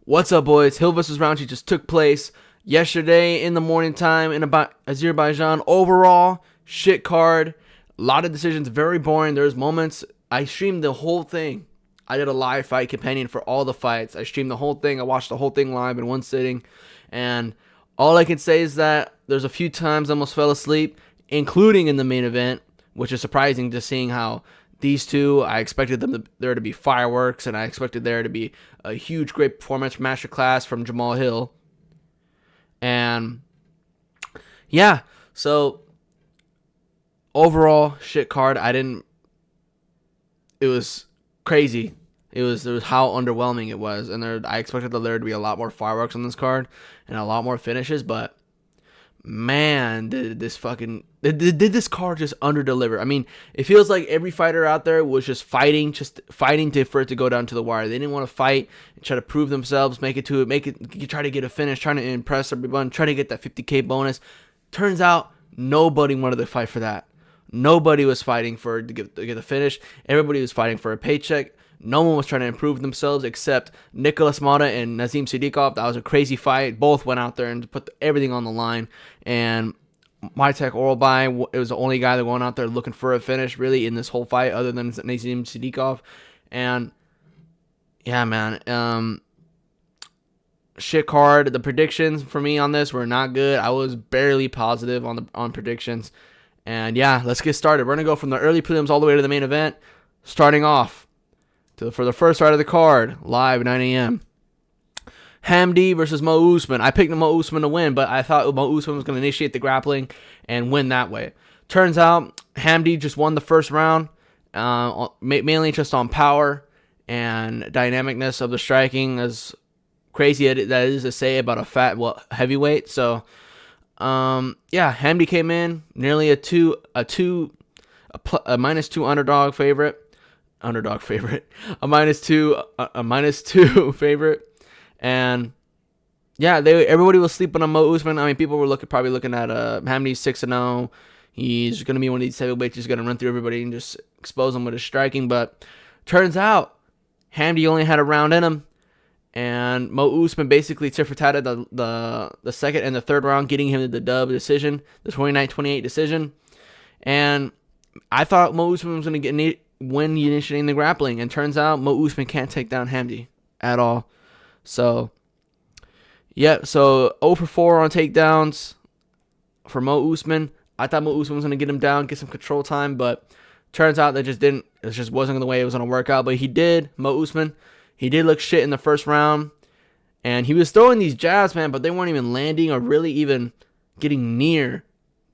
What's up, boys? Hill vs. Rountree just took place yesterday in the morning time in Azerbaijan. Overall, shit card. A lot of decisions, very boring. There's moments. I streamed the whole thing. I did a live fight companion for all the fights. I streamed the whole thing. I watched the whole thing live in one sitting. And all I can say is that there's a few times I almost fell asleep, including in the main event, which is surprising just seeing how these two, I expected there to be fireworks, and I expected there to be a huge, great performance masterclass from Jamahal Hill. And yeah, so overall, shit card. It was crazy. It was how underwhelming it was, and I expected there to be a lot more fireworks on this card and a lot more finishes, but man, did this card just underdeliver. I mean, it feels like every fighter out there was just fighting for it to go down to the wire. They didn't want to fight and try to prove themselves, try to get a finish, trying to impress everyone, try to get that 50K bonus. Turns out nobody wanted to fight for that. Nobody was fighting to get the finish. Everybody was fighting for a paycheck. No one was trying to improve themselves except Nikolus Motta and Nazim Sadykov. That was a crazy fight. Both went out there and put everything on the line. And Oban, it was the only guy that went out there looking for a finish, really, in this whole fight, other than Nazim Sadykov. And yeah, man, shit card. The predictions for me on this were not good. I was barely positive on predictions. And yeah, let's get started. We're gonna go from the early prelims all the way to the main event, starting off for the first fight of the card, live 9 a.m. Hamdy versus Mo Usman. I picked Mo Usman to win, but I thought Mo Usman was going to initiate the grappling and win that way. Turns out, Hamdy just won the first round, mainly just on power and dynamicness of the striking, as crazy that is to say about a heavyweight. So, yeah, Hamdy came in nearly a -2 underdog favorite. A -2 favorite. And yeah, everybody was sleeping on Mo Usman. I mean, people were probably looking at Hamdy 6-0. He's going to be one of these heavyweights. He's going to run through everybody and just expose them with his striking. But turns out, Hamdy only had a round in him. And Mo Usman basically tit-for-tatted the second and the third round, getting him the dub decision, the 29-28 decision. And I thought Mo Usman was going to win initiating the grappling, and turns out Mo Usman can't take down Hamdy at all. So, yeah, 0 for 4 on takedowns for Mo Usman. I thought Mo Usman was going to get him down, get some control time, but turns out that it just wasn't the way it was going to work out. But Mo Usman, he did look shit in the first round, and he was throwing these jabs, man, but they weren't even landing or really even getting near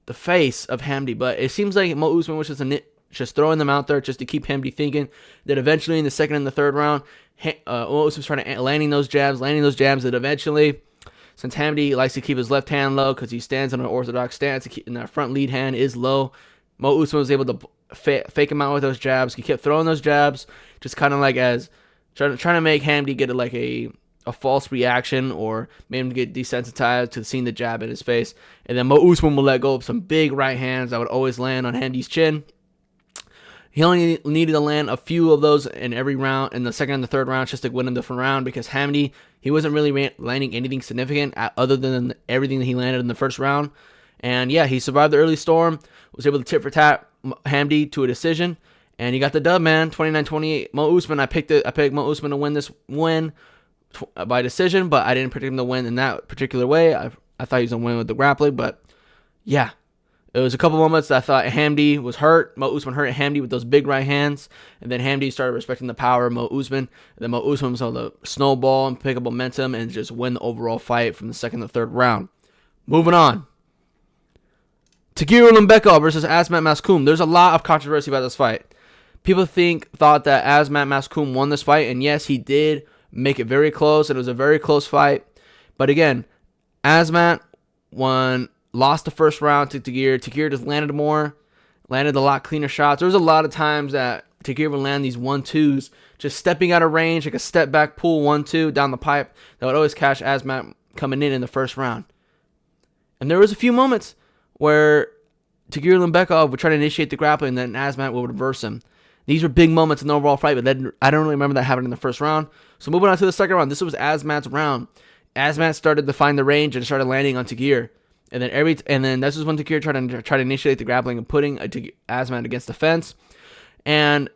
the face of Hamdy. But it seems like Mo Usman was just throwing them out there just to keep Hamdy thinking that eventually in the second and the third round, Mo Usman was trying to landing those jabs, that eventually, since Hamdy likes to keep his left hand low because he stands in an orthodox stance and that front lead hand is low, Mo Usman was able to fake him out with those jabs. He kept throwing those jabs, just kind of like as trying to make Hamdy get a false reaction, or made him get desensitized to seeing the jab in his face. And then Mo Usman will let go of some big right hands that would always land on Hamdy's chin. He only needed to land a few of those in every round, in the second and the third round, just to win a different round, because Hamdy, he wasn't really landing anything significant other than everything that he landed in the first round. And yeah, he survived the early storm, was able to tit-for-tat Hamdy to a decision, and he got the dub, man, 29-28. Mo Usman, I picked Mo Usman to win this by decision, but I didn't predict him to win in that particular way. I thought he was going to win with the grappling, but yeah. It was a couple moments that I thought Hamdy was hurt. Mo Usman hurt Hamdy with those big right hands. And then Hamdy started respecting the power of Mo Usman. And then Mo Usman was able to snowball and pick up momentum and just win the overall fight from the second to third round. Moving on. Tagir Ulanbekov versus Azat Maskum. There's a lot of controversy about this fight. People thought that Azat Maskum won this fight. And yes, he did make it very close. And it was a very close fight. But again, Azat lost the first round to Tagir. Tagir just landed a lot cleaner shots. There was a lot of times that Tagir would land these 1-2s, just stepping out of range, like a step back pull 1-2 down the pipe that would always catch Azat coming in the first round. And there was a few moments where Tagir Ulanbekov would try to initiate the grappling, and then Azat would reverse him. These were big moments in the overall fight, but then I don't really remember that happening in the first round. So moving on to the second round, this was Azmat's round. Azmat started to find the range and started landing on Tagir. And then this is when Tagir tried to initiate the grappling and putting Azmat against the fence. And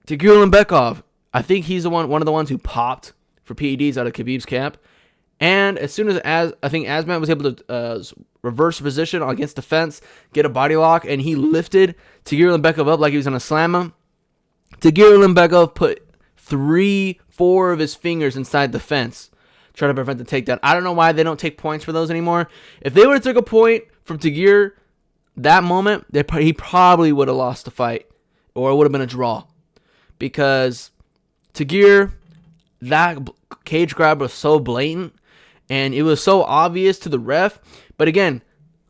Tagir Ulanbekov, I think he's one of the ones who popped for PEDs out of Khabib's camp. And as soon as I think Azmat was able to reverse position against the fence, get a body lock, and he lifted Tagir Ulanbekov up like he was going to slam him, Tagir Ulanbekov put 3-4 of his fingers inside the fence, trying to prevent the takedown. I don't know why they don't take points for those anymore. If they would have took a point from Tagir that moment, he probably would have lost the fight, or it would have been a draw. Because Tagir, that cage grab was so blatant, and it was so obvious to the ref. But again,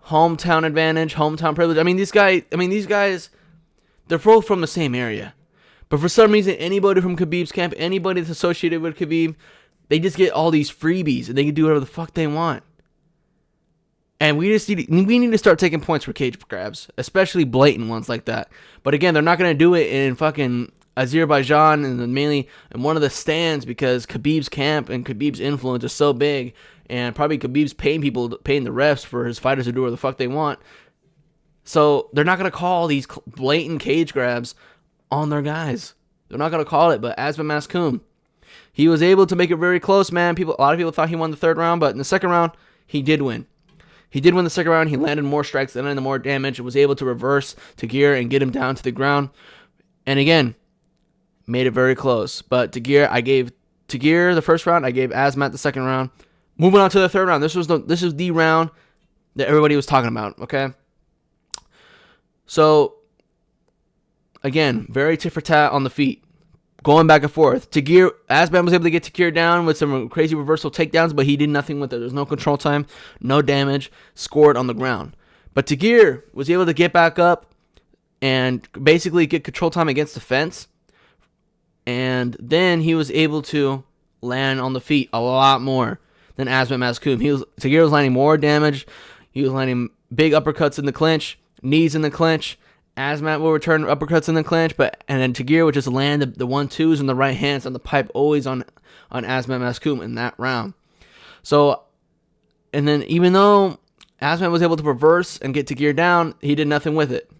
hometown advantage, hometown privilege. These guys, they're both from the same area. But for some reason, anybody from Khabib's camp, anybody that's associated with Khabib, they just get all these freebies, and they can do whatever the fuck they want. And we need to start taking points for cage grabs, especially blatant ones like that. But again, they're not going to do it in fucking Azerbaijan and mainly in one of the stands, because Khabib's camp and Khabib's influence is so big, and probably Khabib's paying the refs for his fighters to do whatever the fuck they want. So they're not going to call these blatant cage grabs on their guys. They're not going to call it. But Azat Maskum, he was able to make it very close, man. A lot of people thought he won the third round, but in the second round, he did win. He did win the second round. He landed more strikes, landed more damage, and was able to reverse Tagir and get him down to the ground. And again, made it very close. But Tagir, I gave Tagir the first round. I gave Azmat the second round. Moving on to the third round. This is the round that everybody was talking about. Okay. So again, very tit for tat on the feet, going back and forth. Azmat was able to get Tagir down with some crazy reversal takedowns, but he did nothing with it. There was no control time, no damage, scored on the ground. But Tagir was able to get back up and basically get control time against the fence. And then he was able to land on the feet a lot more than Azat Maskum. Tagir was landing more damage. He was landing big uppercuts in the clinch, knees in the clinch. Azmat will return uppercuts in the clinch, and then Tagir would just land the 1-2s and the right hands on the pipe, always on Azat Maskum in that round. So, and then even though Azmat was able to reverse and get Tagir down, he did nothing with it.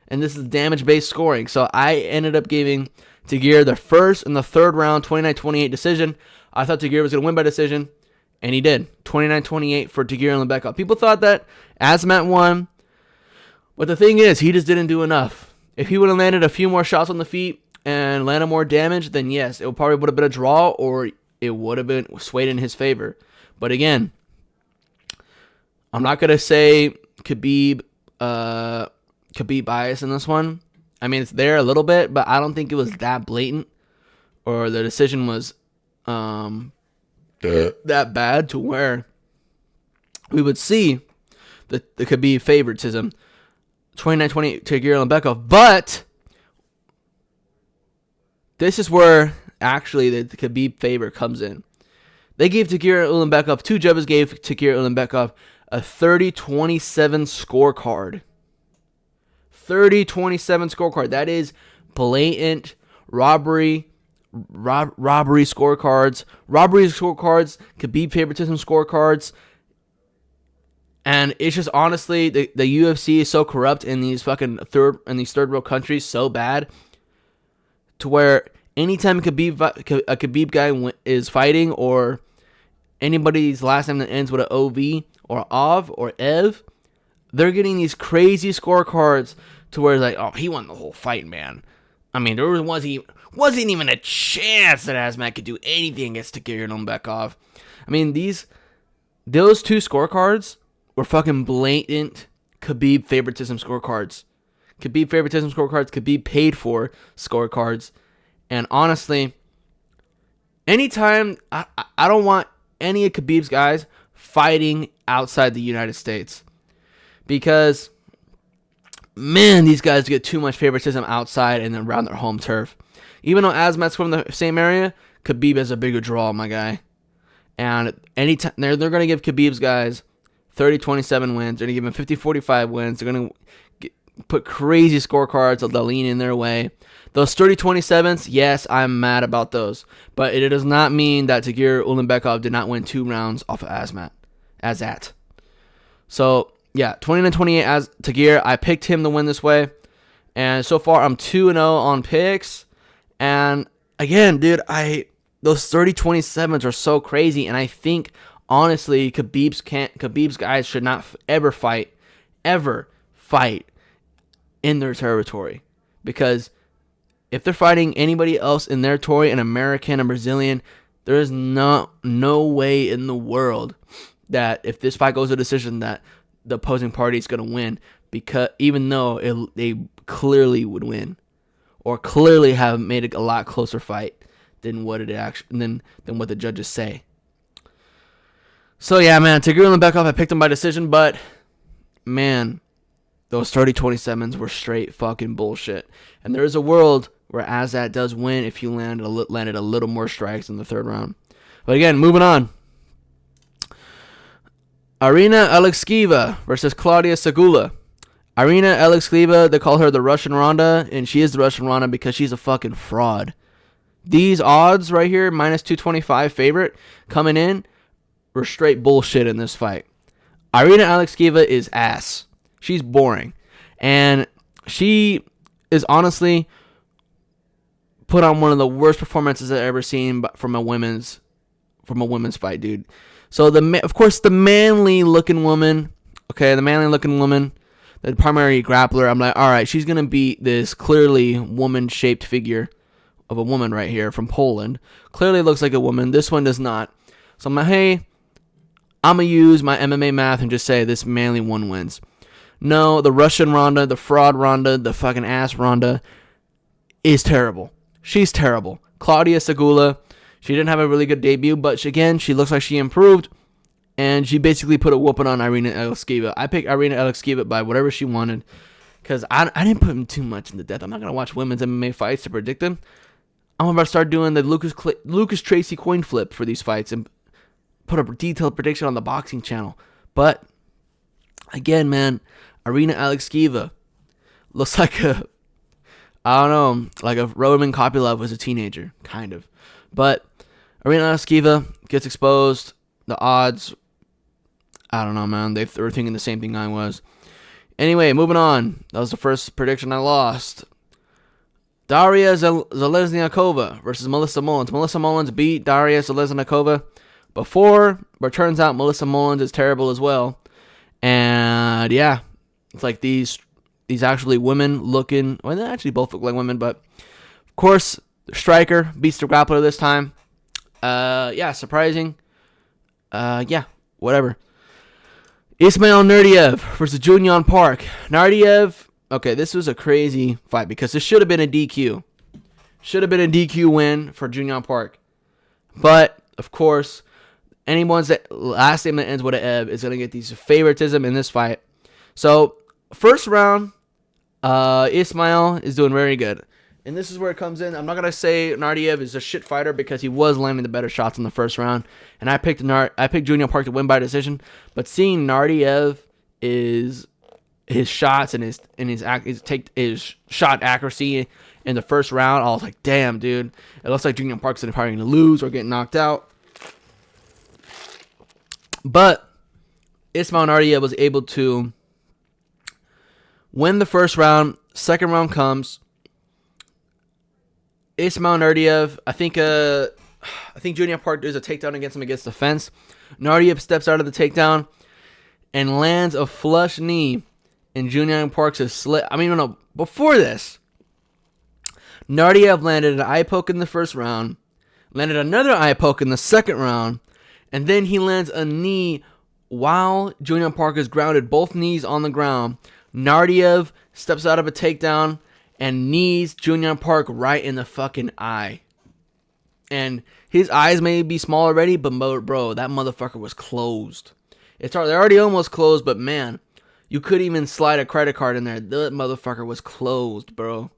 And this is damage-based scoring. So I ended up giving Tagir the first and the third round 29-28 decision. I thought Tagir was going to win by decision, and he did. 29-28 for Tagir and Ulanbekov. People thought that Azmat won, but the thing is, he just didn't do enough. If he would have landed a few more shots on the feet and landed more damage, then yes, it probably would have been a draw, or it would have been swayed in his favor. But again, I'm not going to say Khabib bias in this one. It's there a little bit, but I don't think it was that blatant, or the decision was that bad to where we would see the Khabib favoritism. 29-28 Tagir Ulanbekov. But this is where actually the Khabib favor comes in. They gave Tagir Ulanbekov, two judges gave Tagir Ulanbekov a 30-27 scorecard. 30-27 scorecard. That is blatant robbery scorecards. Robbery scorecards, Khabib favoritism scorecards. And it's just honestly, the UFC is so corrupt in these fucking third world countries, so bad, to where anytime a Khabib guy is fighting, or anybody's last name that ends with an OV or OV or EV, they're getting these crazy scorecards to where it's like, oh, he won the whole fight, man. There wasn't even a chance that Azmat could do anything against Tagir Ulanbekov. Those two scorecards were fucking blatant Khabib favoritism scorecards. Khabib paid for scorecards. And honestly, anytime, I don't want any of Khabib's guys fighting outside the United States. Because, man, these guys get too much favoritism outside and around their home turf. Even though Azmat's from the same area, Khabib has a bigger draw, my guy. And anytime they're going to give Khabib's guys 30-27 wins. They're going to give him 50-45 wins. They're going to put crazy scorecards of the lean in their way. Those 30-27s, yes, I'm mad about those. But it does not mean that Tagir Ulanbekov did not win 2 rounds off of Azat. So, yeah, 29-28 as Tagir. I picked him to win this way. And so far, I'm 2-0 on picks. And again, dude, those 30-27s are so crazy. And I think, honestly, Khabib's guys should not ever fight in their territory. Because if they're fighting anybody else in their territory, an American, a Brazilian, there is no way in the world that if this fight goes to decision that the opposing party is going to win, because even though they clearly would win or clearly have made it a lot closer fight than what than what the judges say. So yeah, man, Tagir Ulanbekov, I picked him by decision, but man, those 30-27s were straight fucking bullshit. And there is a world where Azat does win if you landed a little more strikes in the 3rd round. But again, moving on. Irina Alekseeva versus Klaudia Sygula. Irina Alekseeva, they call her the Russian Ronda, and she is the Russian Ronda because she's a fucking fraud. These odds right here, minus 225 favorite, coming in, were straight bullshit in this fight. Irina Alekseeva is ass. She's boring. And she is honestly put on one of the worst performances I've ever seen from a women's fight, dude. So of course the manly looking woman, the primary grappler, I'm like, all right, she's gonna beat this clearly woman-shaped figure of a woman right here from Poland. Clearly looks like a woman. This one does not. So I'm like, hey, I'm gonna use my MMA math and just say this manly one wins. No, the Russian Ronda, the fraud Ronda, the fucking ass Ronda is terrible. She's terrible. Klaudia Sygula, she didn't have a really good debut, but she looks like she improved, and she basically put a whooping on Irina Alekseeva. I picked Irina Alekseeva by whatever she wanted, because I didn't put him too much into depth. I'm not going to watch women's MMA fights to predict them. I'm about to start doing the Lucas Tracy coin flip for these fights and put a detailed prediction on the boxing channel. But, again, man, Irina Alekseeva looks like like a Roman Kopylov was a teenager, kind of. But Irina Alekseeva gets exposed. The odds, I don't know, man. They were thinking the same thing I was. Anyway, moving on. That was the first prediction I lost. Daria Zhelezniakova versus Melissa Mullins. Melissa Mullins beat Daria Zhelezniakova before, but turns out Melissa Mullins is terrible as well. And yeah, it's like these actually women looking, well, they actually both look like women, but of course, the striker beats the grappler this time. Yeah, surprising. Yeah, whatever. Ismail Nurdiev versus Jooyung Park. Nurdiev, okay, this was a crazy fight because this should have been a DQ. Should have been a DQ win for Jooyung Park. But, of course, anyone's last name that ends with an Ev is going to get these favoritism in this fight. So, first round, Ismail is doing very good. And this is where it comes in. I'm not going to say Nurdiev is a shit fighter because he was landing the better shots in the first round. And I picked Jooyung Park to win by decision. But seeing Nurdiev is his shots and his shot accuracy in the first round, I was like, damn, dude. It looks like Jooyung Park's probably going to lose or get knocked out. But Ismail Nurdiev was able to win the first round. Second round comes. Ismail Nurdiev, I think Jooyung Park does a takedown against him against the fence. Nurdiev steps out of the takedown and lands a flush knee in Jooyung Park's slit. Before this, Nurdiev landed an eye poke in the first round, landed another eye poke in the second round, and then he lands a knee while Jooyung Park is grounded, both knees on the ground. Nurdiev steps out of a takedown and knees Jooyung Park right in the fucking eye. And his eyes may be small already, but bro, that motherfucker was closed. They're already almost closed, but man, you couldn't even slide a credit card in there. That motherfucker was closed, bro.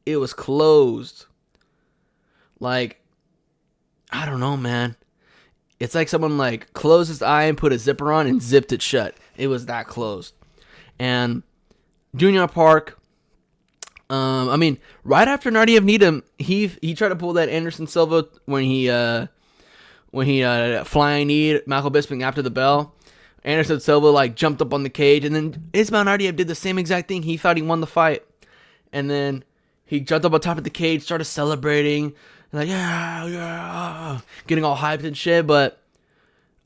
It was closed. Like, I don't know, man. It's like someone like closed his eye and put a zipper on and zipped it shut. It was that closed. And Jooyung Park. I mean, right after Nurdiev kneed him, he tried to pull that Anderson Silva when he flying kneed Michael Bisping after the bell. Anderson Silva like jumped up on the cage, and then Ismail Nurdiev did the same exact thing. He thought he won the fight, and then he jumped up on top of the cage, started celebrating, like yeah, getting all hyped and shit. But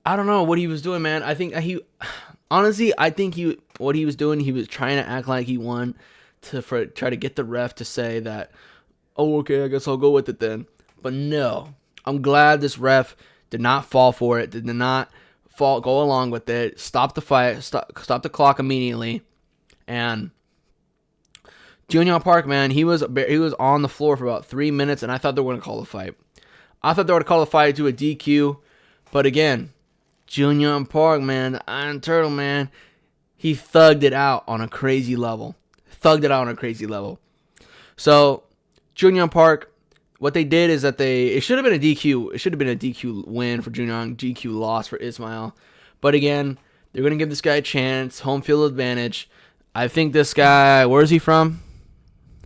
I don't know what he was doing, man. I think what he was doing, he was trying to act like he won to try to get the ref to say that, oh, okay, I guess I'll go with it then. But no, I'm glad this ref did not fall for it, did not go along with it, stop the fight, stop the clock immediately. And Jooyung Park, man, he was on the floor for about 3 minutes, and I thought they were going to call the fight. I thought they were going to call the fight to a DQ, but again, Jooyung Park, man, the Iron Turtle, man, he thugged it out on a crazy level. So, Jooyung Park, what they did is that it should have been a DQ. It should have been a DQ win for Jooyung, DQ loss for Ismail. But again, they're going to give this guy a chance, home field advantage. I think this guy, where is he from?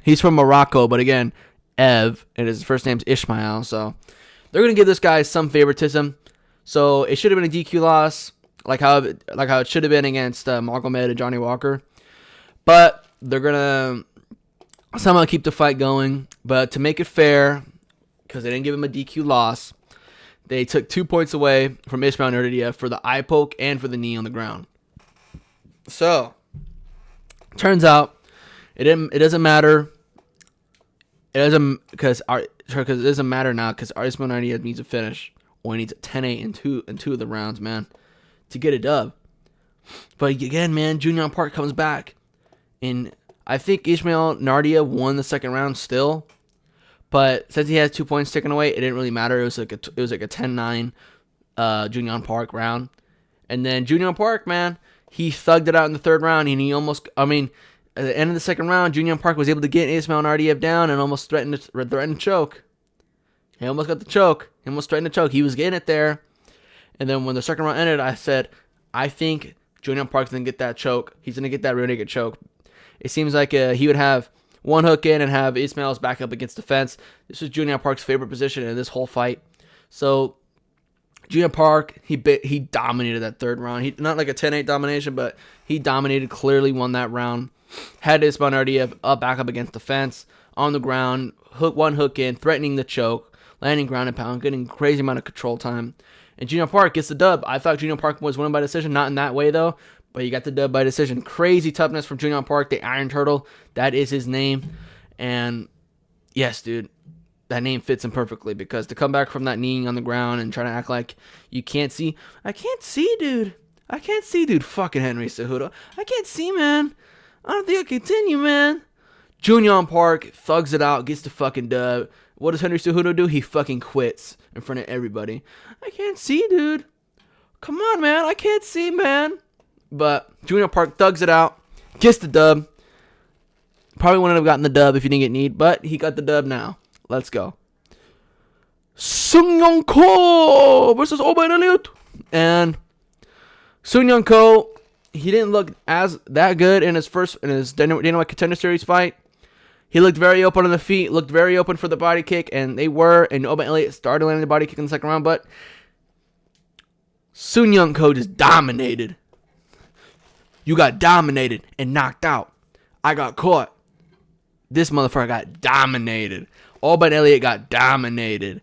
He's from Morocco, but again, Ev, and his first name's Ismail. So, they're going to give this guy some favoritism. So, it should have been a DQ loss, like how it should have been against Mohammad and Johnny Walker. But they're going to somehow keep the fight going. But to make it fair, because they didn't give him a DQ loss, they took 2 points away from Ismail Nurdiev for the eye poke and for the knee on the ground. So, turns out it doesn't matter. It doesn't matter now because Ismail Nurdiev needs a finish, or he needs a 10-8 in two of the rounds, man, to get a dub. But again, man, Jooyung Park comes back, and I think Ismail Nurdiev won the second round still. But since he has 2 points taken away, it didn't really matter. It was like a 10-9 Jooyung Park round. And then Jooyung Park, man, he thugged it out in the third round. And at the end of the second round, Jooyung Park was able to get Ismail Nurdiev down and almost threatened to choke. He almost got the choke. He almost threatened to choke. He was getting it there. And then when the second round ended, I said, I think Jooyung Park's going to get that choke. He's going to get that rear naked choke. It seems like he would have one hook in and have Ismail's back up against the fence. This was Jooyung Park's favorite position in this whole fight. So, Jooyung Park, he dominated that third round. He not like a 10-8 domination, but he dominated, clearly won that round. Had Ismail Nurdiev back up against the fence, on the ground, one hook in, threatening the choke, landing ground and pound, getting crazy amount of control time. And Jooyung Park gets the dub. I thought Jooyung Park was winning by decision, not in that way though, but he got the dub by decision. Crazy toughness from Jooyung Park, the Iron Turtle. That is his name. And yes, dude, that name fits him perfectly because to come back from that kneeing on the ground and try to act like you can't see. I can't see, dude. Fucking Henry Cejudo. I can't see, man. I don't think I can continue, man. Jooyung Park thugs it out, gets the fucking dub. What does Henry Cejudo do? He fucking quits in front of everybody. I can't see, dude. Come on, man. I can't see, man. But Jooyung Park thugs it out, gets the dub. Probably wouldn't have gotten the dub if he didn't get kneed, but he got the dub now. Let's go. Sungyeon Ko versus Oban Elliot. And Sungyeon Ko, he didn't look that good in his Dana White Contender Series fight. He looked very open on the feet, looked very open for the body kick, and Oban Elliot started landing the body kick in the second round, but Sungyeon Ko just dominated. You got dominated and knocked out. I got caught. This motherfucker got dominated. Oban Elliot got dominated.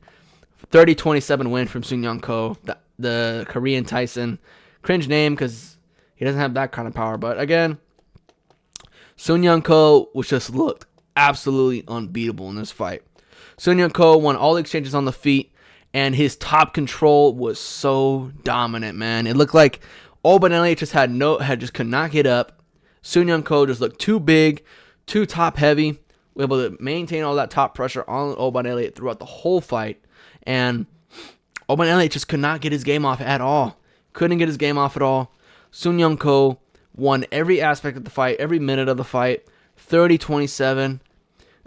30-27 win from Sungyeon Ko, the Korean Tyson. Cringe name because he doesn't have that kind of power. But again, Sungyeon Ko just looked absolutely unbeatable in this fight. Sungyeon Ko won all the exchanges on the feet, and his top control was so dominant, man. It looked like Oban Elliot just could not get up. Sungyeon Ko just looked too big, too top heavy. Was able to maintain all that top pressure on Oban Elliot throughout the whole fight. And Oban Elliot just could not get his game off at all. Couldn't get his game off at all. Sungyeon Ko won every aspect of the fight, every minute of the fight. 30-27.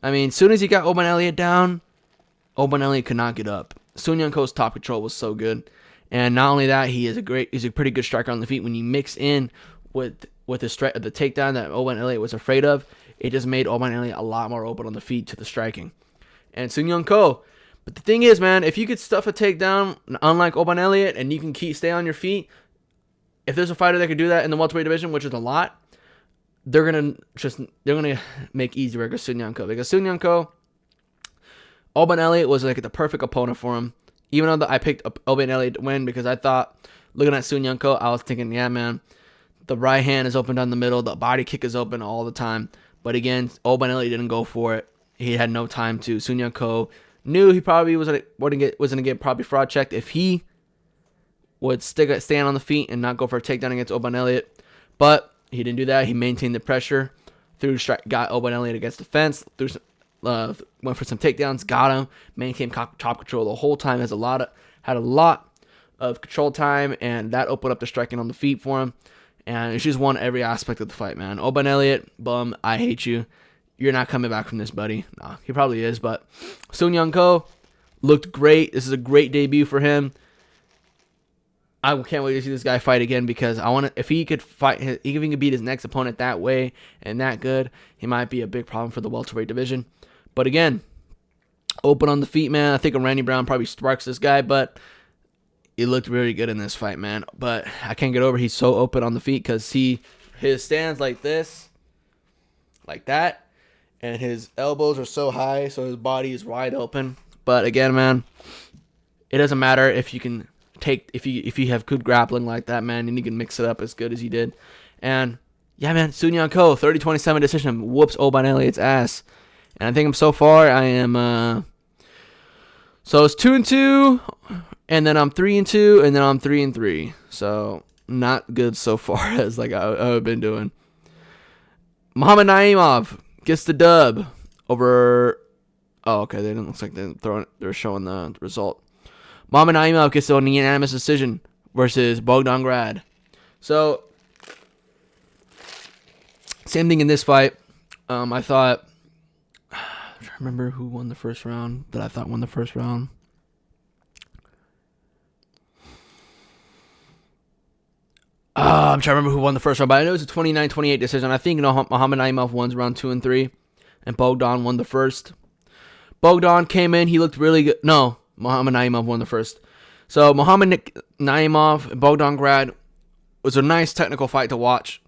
I mean, as soon as he got Oban Elliot down, Oban Elliot could not get up. Sungyeon Ko's top control was so good. And not only that, he's a pretty good striker on the feet when you mix in with with the takedown that Oban Elliot was afraid of, it just made Oban Elliot a lot more open on the feet to the striking. And Sungyeon Ko. But the thing is, man, if you could stuff a takedown, unlike Oban Elliot, and you can stay on your feet, if there's a fighter that could do that in the welterweight division, which is a lot, they're gonna make easy work with Sungyeon Ko. Because Sungyeon Ko, Oban Elliot was like the perfect opponent for him. Even though I picked Oban Elliot to win, because I thought, looking at Sungyeon Ko, I was thinking, yeah, man, the right hand is open down the middle, the body kick is open all the time. But again, Oban Elliot didn't go for it. He had no time to. Sungyeon Ko knew he probably was gonna get probably fraud checked if he would stand on the feet and not go for a takedown against Oban Elliot. But he didn't do that. He maintained the pressure, got Oban Elliot against the fence, went for some takedowns, got him, maintained top control the whole time. Had a lot of control time, and that opened up the striking on the feet for him. And she just won every aspect of the fight, man. Oban Elliot, bum, I hate you. You're not coming back from this, buddy. Nah, he probably is, but Sungyeon Ko looked great. This is a great debut for him. I can't wait to see this guy fight again, because if he could fight, if he could beat his next opponent that way and that good, he might be a big problem for the welterweight division. But again, open on the feet, man. I think Randy Brown probably sparks this guy, but he looked really good in this fight, man. But I can't get over he's so open on the feet, because his stands like this, like that, and his elbows are so high, so his body is wide open. But again, man, it doesn't matter if you can if you have good grappling like that, man, and you can mix it up as good as he did. And yeah, man, Sungyeon Ko 30-27 decision whoops Oban Elliott's ass. And I think so far I am so it's 2-2, and then I'm 3-2, and then I'm 3-3. So not good so far as like I've been doing. Mohammad Naimov gets the dub over. Oh, okay. They didn't look like they're showing the result. Mohammad Naimov gets a unanimous decision versus Bogdan Grad. So same thing in this fight. I thought. I'm trying to remember who won the first round that I thought won the first round. I'm trying to remember who won the first round, but I know it's a 29-28 decision. I think Mohammad Naimov won round 2 and 3, and Bogdan won the first. Bogdan came in, he looked really good. No, Mohammad Naimov won the first. So Mohammad Naimov and Bogdan Grad was a nice technical fight to watch,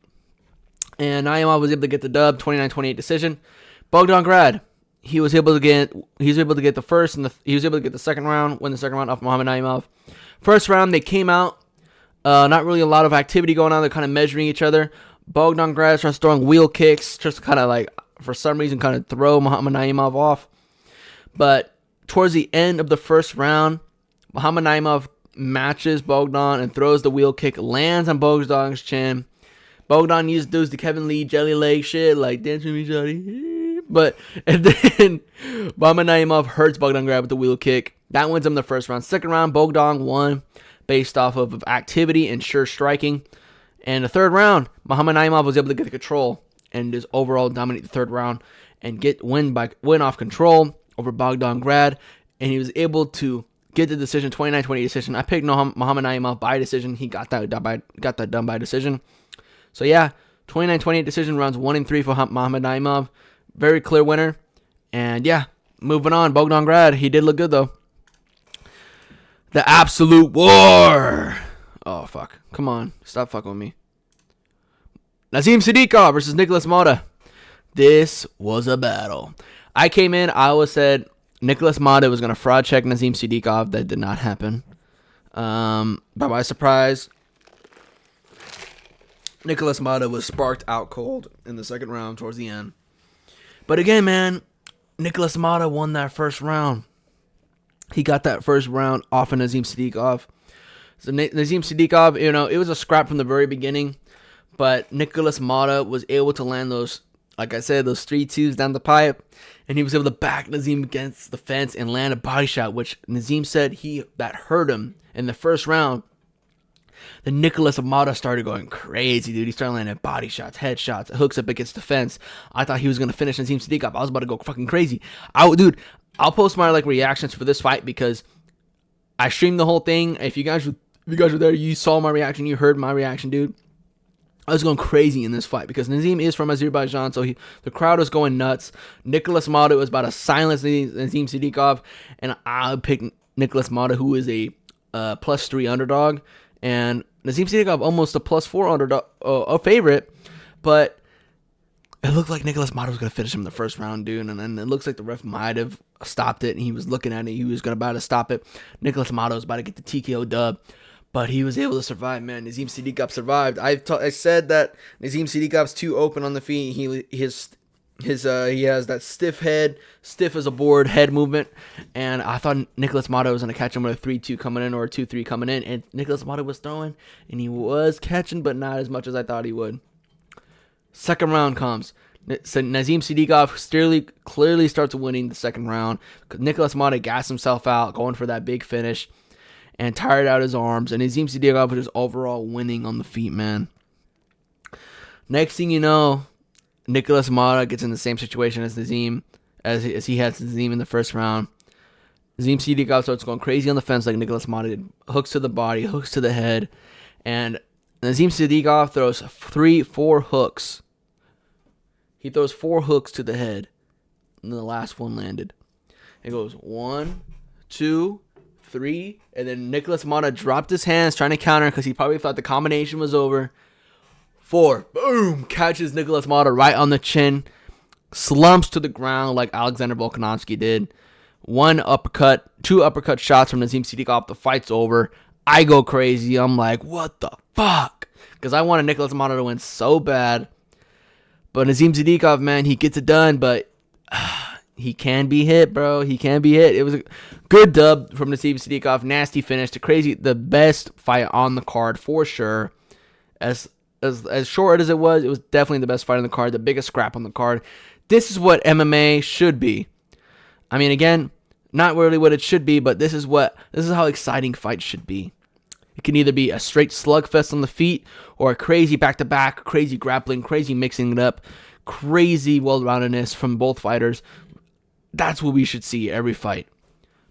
and Naimov was able to get the dub, 29-28 decision. Bogdan Grad, he was able to get the first, and he was able to get the second round, win the second round off Mohammad Naimov. First round, they came out. Not really a lot of activity going on. They're kind of measuring each other. Bogdan Grad starts throwing wheel kicks, just to kind of like, for some reason, kind of throw Mohammad Naimov off. But towards the end of the first round, Mohammad Naimov matches Bogdan and throws the wheel kick, lands on Bogdan's chin. Bogdan does the Kevin Lee jelly leg shit, like, dance with me, shawty. And then Mohammad Naimov hurts Bogdan Grad with the wheel kick. That wins him the first round. Second round, Bogdan won, based off of activity and sure striking. And the third round, Mohammad Naimov was able to get the control and just overall dominate the third round and win off control over Bogdan Grad. And he was able to get the decision, 29-28 decision. I picked Mohammad Naimov by decision. He got that done by decision. So yeah, 29-28 decision, rounds 1 and 3 for Mohammad Naimov. Very clear winner. And yeah, moving on, Bogdan Grad, he did look good though. The Absolute War. Oh, fuck. Come on. Stop fucking with me. Nazim Sadykov versus Nikolus Motta. This was a battle. I came in, I always said Nikolus Motta was going to fraud check Nazim Sadykov. That did not happen. By my surprise, Nikolus Motta was sparked out cold in the second round towards the end. But again, man, Nikolus Motta won that first round. He got that first round off of Nazim Sadykov. So Nazim Sadykov, it was a scrap from the very beginning, but Nikolus Motta was able to land those, like I said, those 3-2s down the pipe, and he was able to back Nazim against the fence and land a body shot, which Nazim said that hurt him in the first round. Then Nikolus Motta started going crazy, dude. He started landing body shots, headshots, hooks up against the fence. I thought he was going to finish Nazim Sadykov. I was about to go fucking crazy. I'll post my reactions for this fight because I streamed the whole thing. If you guys were there, you saw my reaction, you heard my reaction, dude. I was going crazy in this fight because Nazim is from Azerbaijan, so the crowd was going nuts. Nikolus Motta was about to silence Nazim Sadykov, and I picked Nikolus Motta, who is a +3 underdog, and Nazim Sadykov almost a +4 underdog, a favorite, but it looked like Nikolus Motta was going to finish him in the first round, dude, and then it looks like the ref might have stopped it, and he was looking at it, he was about to stop it. Nikolus Motta was about to get the TKO dub. But he was able to survive, man. Nazim Sadykov survived. I said that Nazim Sadykov's too open on the feet. He has that stiff as a board head movement, and I thought Nikolus Motta was gonna catch him with a 3-2 coming in or a 2-3 coming in, and Nikolus Motta was throwing, and he was catching, but not as much as I thought he would. Second round comes. So Nazim Sadykov clearly starts winning the second round. Nikolus Motta gassed himself out, going for that big finish, and tired out his arms, and Nazim Sadykov was just overall winning on the feet, man. Next thing you know, Nikolus Motta gets in the same situation as Nazim, as he had Nazim in the first round. Nazim Sadykov starts going crazy on the fence like Nikolus Motta did. Hooks to the body, hooks to the head, and Nazim Sadykov throws 4 hooks. He throws 4 hooks to the head, and the last one landed. It goes 1, 2, 3, and then Nikolus Motta dropped his hands trying to counter because he probably thought the combination was over. 4, boom, catches Nikolus Motta right on the chin, slumps to the ground like Alexander Volkanovski did. 2 uppercut shots from Nazim Sadykov. The fight's over. I go crazy. I'm like, what the fuck? Because I wanted Nikolus Motta to win so bad. But Nazim Sadykov, man, he gets it done, but he can be hit, bro. He can be hit. It was a good dub from Nazim Sadykov. Nasty finish. The best fight on the card for sure. As short as it was definitely the best fight on the card. The biggest scrap on the card. This is what MMA should be. I mean, again, not really what it should be, but this is how exciting fights should be. It can either be a straight slugfest on the feet or a crazy back-to-back, crazy grappling, crazy mixing it up, crazy well-roundedness from both fighters. That's what we should see every fight.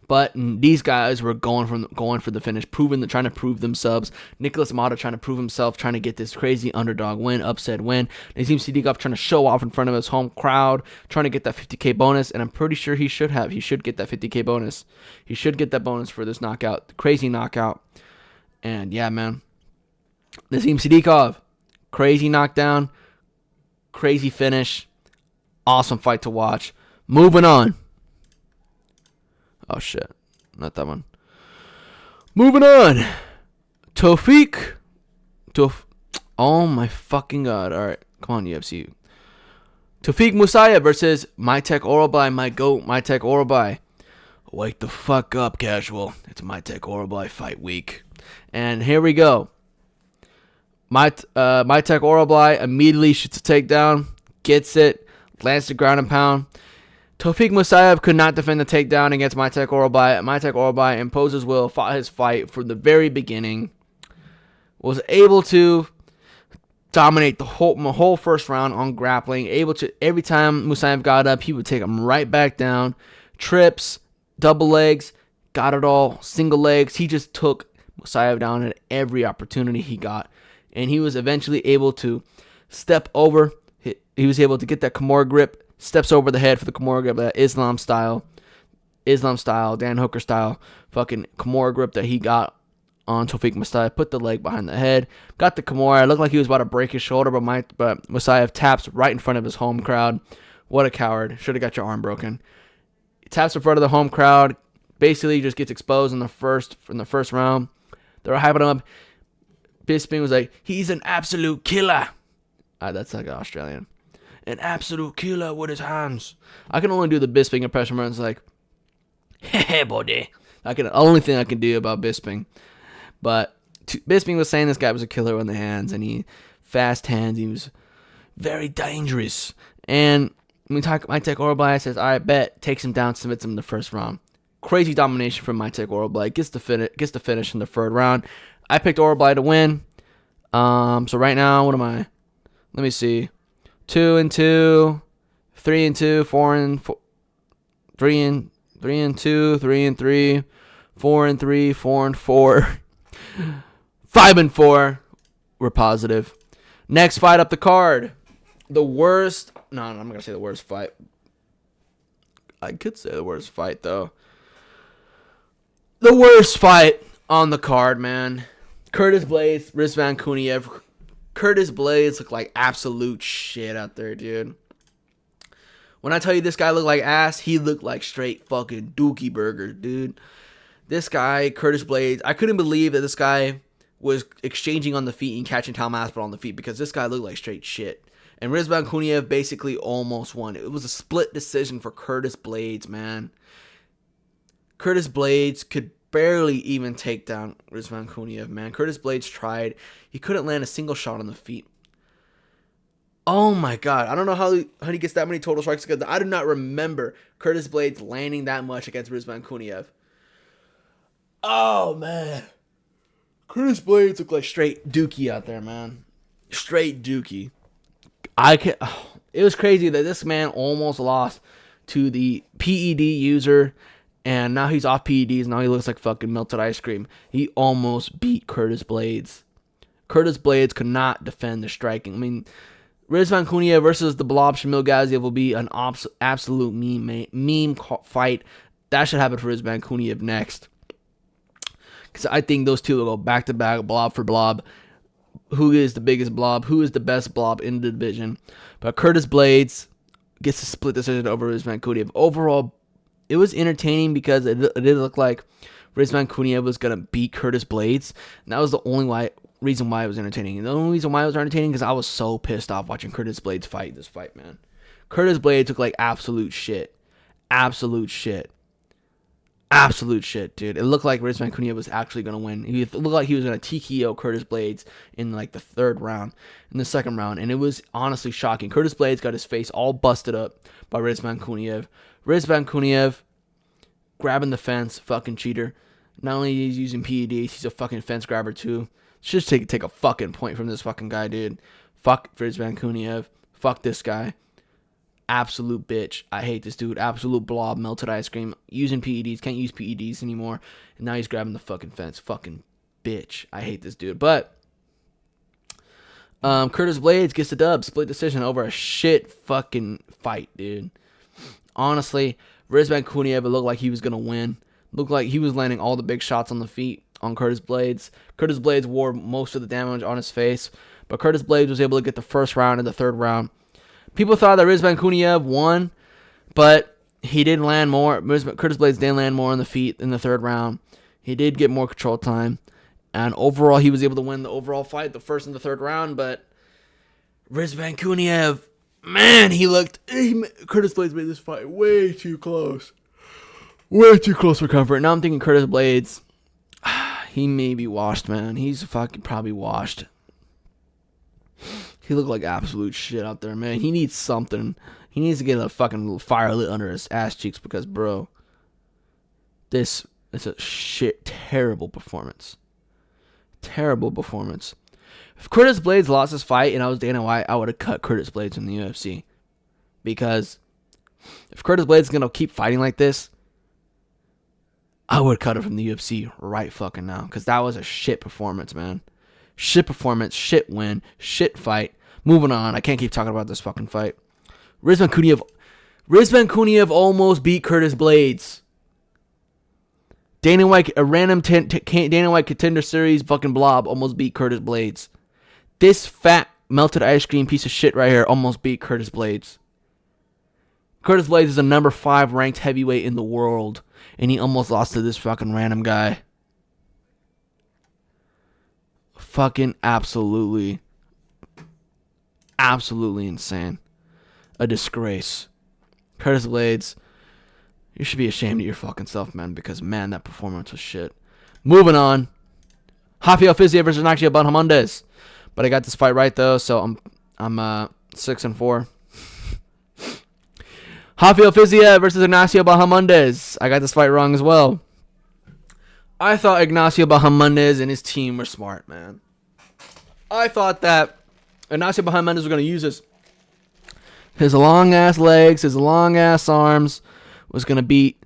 But these guys were going for the finish, trying to prove themselves. Nikolus Motta trying to prove himself, trying to get this crazy underdog win, upset win. Nazim Sadykov trying to show off in front of his home crowd, trying to get that 50K bonus, and I'm pretty sure he should have. He should get that 50K bonus. He should get that bonus for this knockout, the crazy knockout. And yeah, man, Nazim Sadykov, crazy knockdown, crazy finish, awesome fight to watch. Moving on. Oh shit, not that one. Moving on. Tofiq. Oh my fucking god. Alright, come on, UFC. Tofiq Musayev versus Mytek Orolbai, my GOAT, Mytek Orolbai. Wake the fuck up, casual. It's Mytek Orolbai fight week. And here we go. Mytek Orolbai immediately shoots a takedown, gets it, lands the ground and pound. Tofiq Musayev could not defend the takedown against Mytek Orolbai. Mytek Orolbai imposed his will, fought his fight from the very beginning, was able to dominate the whole first round on grappling, able to, every time Musayev got up, he would take him right back down, trips, double legs, got it all, single legs. He just took Musayev down at every opportunity he got, and he was eventually able to step over. He was able to get that Kimura grip, steps over the head for the Kimura grip, that Islam style, Dan Hooker style, fucking Kimura grip that he got on Tofiq Musayev. Put the leg behind the head, got the Kimura. It looked like he was about to break his shoulder, but Musayev taps right in front of his home crowd. What a coward! Should have got your arm broken. He taps in front of the home crowd. Basically, just gets exposed in the first round. They were hyping him up. Bisping was like, "He's an absolute killer." That's like Australian. An absolute killer with his hands. I can only do the Bisping impression where it's like, "Hey, buddy." The only thing I can do about Bisping. But Bisping was saying this guy was a killer on the hands, and he fast hands. He was very dangerous. And when we talk, Mytek Orolbai says, "All right, bet." Takes him down, submits him in the first round. Crazy domination from Mytek Orolbai. Gets the finish in the third round. I picked Orolbai to win. So right now, what am I? Let me see. 2-2, 3-2, 4-4, 3-2, 3-3, 4-3, 4-4, 5-4. We're positive. Next fight up the card. The worst. No, I'm not going to say the worst fight. I could say the worst fight, though. The worst fight on the card, man. Curtis Blades, Rizvan Kuniev. Curtis Blades looked like absolute shit out there, dude. When I tell you this guy looked like ass, he looked like straight fucking dookie burger, dude. This guy, Curtis Blades, I couldn't believe that this guy was exchanging on the feet and catching Tal Maspert on the feet because this guy looked like straight shit. And Rizvan Kuniev basically almost won. It was a split decision for Curtis Blades, man. Curtis Blades could barely even take down Rizvan Kuniev, man. Curtis Blades tried. He couldn't land a single shot on the feet. Oh my god. I don't know how he gets that many total strikes because I do not remember Curtis Blades landing that much against Rizvan Kuniev. Oh man. Curtis Blades looked like straight dookie out there, man. Straight dookie. It was crazy that this man almost lost to the PED user, and now he's off PEDs. Now he looks like fucking melted ice cream. He almost beat Curtis Blades. Curtis Blades could not defend the striking. I mean, Rizvan Kuniev versus the Blob Shamil Gaziev will be an absolute meme fight. That should happen for Rizvan Kuniev next. Because I think those two will go back-to-back, blob for blob. Who is the biggest blob? Who is the best blob in the division? But Curtis Blades gets a split decision over Rizvan Kuniev. Overall, it was entertaining because it did look like Rizvan Kuniev was going to beat Curtis Blades. And that was the only reason why it was entertaining. And the only reason why it was entertaining is because I was so pissed off watching Curtis Blades fight this fight, man. Curtis Blades looked like absolute shit. Absolute shit. Absolute shit, dude. It looked like Rizvan Kuniev was actually going to win. It looked like he was going to TKO Curtis Blades in like the second round. And it was honestly shocking. Curtis Blades got his face all busted up by Rizvan Kuniev. Rizvan Kuniev grabbing the fence, fucking cheater. Not only is he using PEDs, he's a fucking fence grabber too. Should take a fucking point from this fucking guy, dude. Fuck Rizvan Kuniev. Fuck this guy. Absolute bitch. I hate this dude. Absolute blob, melted ice cream. Using PEDs. Can't use PEDs anymore. And now he's grabbing the fucking fence. Fucking bitch. I hate this dude. But Curtis Blades gets the dub. Split decision over a shit fucking fight, dude. Honestly, Rizvan Kuniev, it looked like he was going to win. Looked like he was landing all the big shots on the feet on Curtis Blades. Curtis Blades wore most of the damage on his face. But Curtis Blades was able to get the first round and the third round. People thought that Rizvan Kuniev won, but he did land more. Curtis Blades did land more on the feet in the third round. He did get more control time. And overall, he was able to win the overall fight, the first and the third round. But Rizvan Kuniev, man, Curtis Blades made this fight way too close. Way too close for comfort. Now I'm thinking Curtis Blades, he may be washed, man. He's fucking probably washed. He looked like absolute shit out there, man. He needs something. He needs to get a fucking fire lit under his ass cheeks because, bro, this is a terrible performance. Terrible performance. If Curtis Blades lost this fight and I was Dana White, I would have cut Curtis Blades from the UFC. Because if Curtis Blades is going to keep fighting like this, I would cut him from the UFC right fucking now. Because that was a shit performance, man. Shit performance, shit win, shit fight. Moving on. I can't keep talking about this fucking fight. Rizvan Kuniev almost beat Curtis Blades. Dana White, a random Dana White Contender Series fucking blob almost beat Curtis Blades. This fat melted ice cream piece of shit right here almost beat Curtis Blades. Curtis Blades is a number 5 ranked heavyweight in the world, and he almost lost to this fucking random guy. Fucking absolutely insane. A disgrace. Curtis Blades, you should be ashamed of your fucking self, man, because, man, that performance was shit. Moving on. Rafael Fiziev versus Ignacio Bahamondes. But I got this fight right, though, so I'm 6-4. Rafael Fiziev versus Ignacio Bahamondes. I got this fight wrong as well. I thought Ignacio Bahamondes and his team were smart, man. I thought that Ignacio Bahamondes was going to use his long-ass legs, his long-ass arms, was going to beat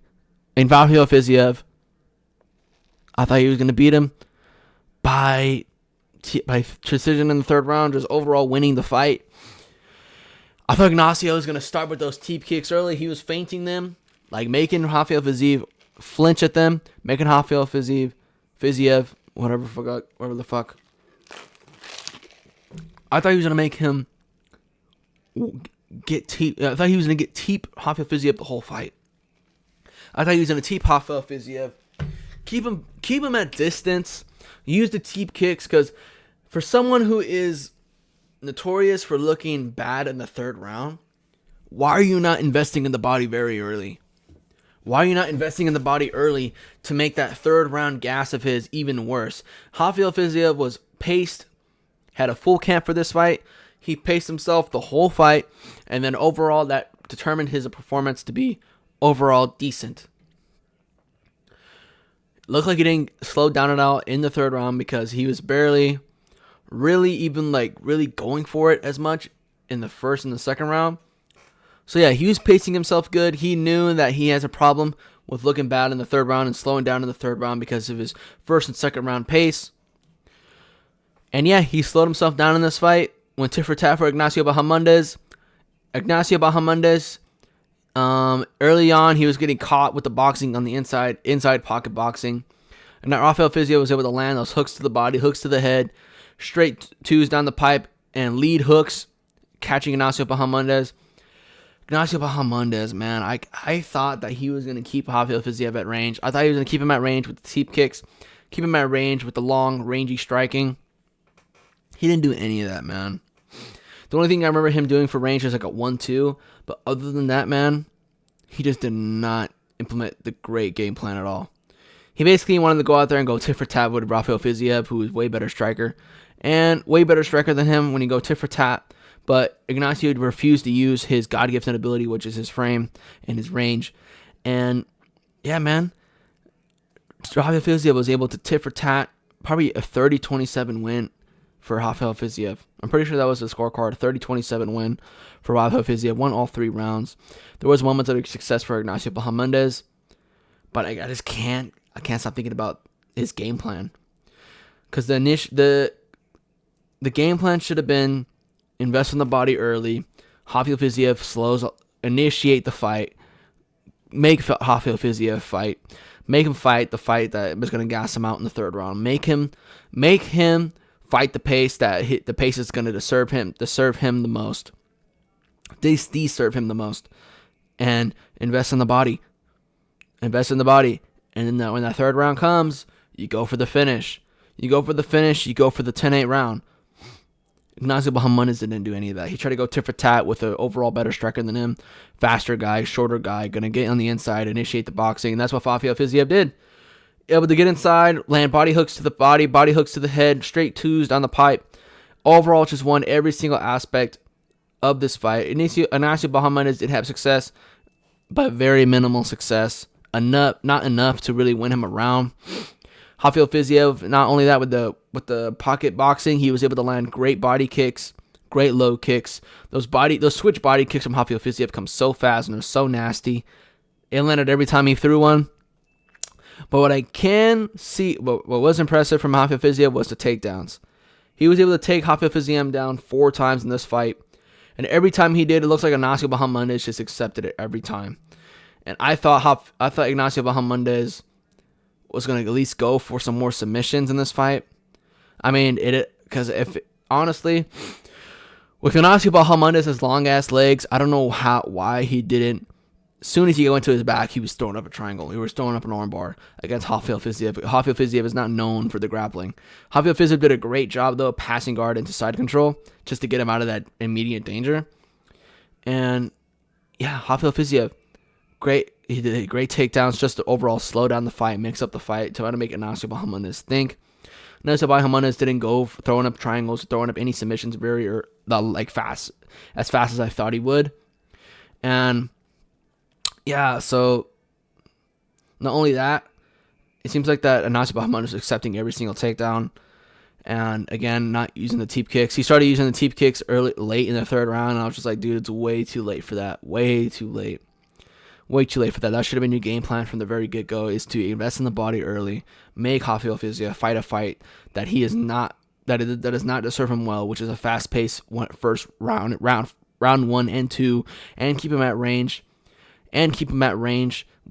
Rafael Fiziev. I thought he was going to beat him by decision in the third round, just overall winning the fight. I thought Ignacio was going to start with those teep kicks early. He was feinting them, like making Rafael Fiziev flinch at them, making Rafael Fiziev, whatever the fuck. I thought he was going to make him get teep. I thought he was going to get teep Rafael Fiziev the whole fight. I thought he was going to teep Rafael Fiziev. Keep him at distance. Use the teep kicks, because for someone who is notorious for looking bad in the third round, why are you not investing in the body very early? Why are you not investing in the body early to make that third round gas of his even worse? Rafael Fiziev was paced, had a full camp for this fight. He paced himself the whole fight, and then overall that determined his performance to be overall decent. Looked like he didn't slow down at all in the third round, because he was barely really going for it as much in the first and the second round. So yeah, he was pacing himself good. He knew that he has a problem with looking bad in the third round and slowing down in the third round because of his first and second round pace. And yeah, he slowed himself down in this fight. Went tit for tat for Ignacio Bahamondes. Early on, he was getting caught with the boxing on the inside pocket boxing. And that Rafael Fiziev was able to land those hooks to the body, hooks to the head, straight twos down the pipe, and lead hooks, catching Ignacio Bahamondes. Ignacio Bahamondes, man, I thought that he was going to keep Rafael Fiziev at range. I thought he was going to keep him at range with the teep kicks, keep him at range with the long, rangy striking. He didn't do any of that, man. The only thing I remember him doing for range was like a 1-2, but other than that, man, he just did not implement the great game plan at all. He basically wanted to go out there and go tit for tat with Rafael Fiziev, who is way better striker than him when you go tit for tat. But Ignacio refused to use his God-gifted ability, which is his frame and his range. And yeah, man, Rafael Fiziev was able to tit for tat, probably a 30-27 win for Rafael Fiziev. I'm pretty sure that was the scorecard, a 30-27 win for Rafael Fiziev. Won all 3 rounds. There was moments of success for Ignacio Bahamondes, but I just can't stop thinking about his game plan. Because the game plan should have been invest in the body early. Rafael Fiziev initiate the fight. Make Rafael Fiziev fight. Make him fight the fight that was going to gas him out in the third round. Make him fight the pace the pace is going to serve him the most. Serve him the most. And invest in the body. And then when that third round comes, you go for the finish. You go for the 10-8 round. Ignacio Bahamondes didn't do any of that. He tried to go tit for tat with an overall better striker than him. Faster guy, shorter guy, going to get on the inside, initiate the boxing. And that's what Rafael Fiziev did. Able to get inside, land body hooks to the body hooks to the head, straight twos down the pipe. Overall, just won every single aspect of this fight. Ignacio Bahamondes did have success, but very minimal success. Not enough to really win him around. Rafael Fiziev, not only that, with the pocket boxing, he was able to land great body kicks, great low kicks. Those switch body kicks from Rafael Fiziev come so fast and they're so nasty. It landed every time he threw one. But what I can see, what was impressive from Rafael Fiziev was the takedowns. He was able to take Rafael Fiziev down 4 times in this fight. And every time he did, it looks like Ignacio Bahamondes just accepted it every time. And I thought Ignacio Bahamondes was going to at least go for some more submissions in this fight. I mean, because honestly, with Ignacio Bahamondes' long-ass legs, I don't know why he didn't. As soon as he went to his back, he was throwing up a triangle. He was throwing up an armbar against Rafael Fiziev. Rafael Fiziev is not known for the grappling. Rafael Fiziev did a great job, though, passing guard into side control just to get him out of that immediate danger. And, yeah, Rafael Fiziev, great. He did great takedowns just to overall slow down the fight, mix up the fight, try to make Ignacio Bahamondes think. Ignacio Bahamondes didn't go throwing up triangles, throwing up any submissions fast as I thought he would. And yeah, so not only that, it seems like that Ignacio Bahamondes is accepting every single takedown. And again, not using the teep kicks. He started using the teep kicks late in the third round, and I was just like, dude, it's way too late for that. Way too late for that. That should have been your game plan from the very get-go, is to invest in the body early, make Rafael Fiziev fight a fight that he is not does not serve him well, which is a fast-paced first round 1 and 2, and keep him at range.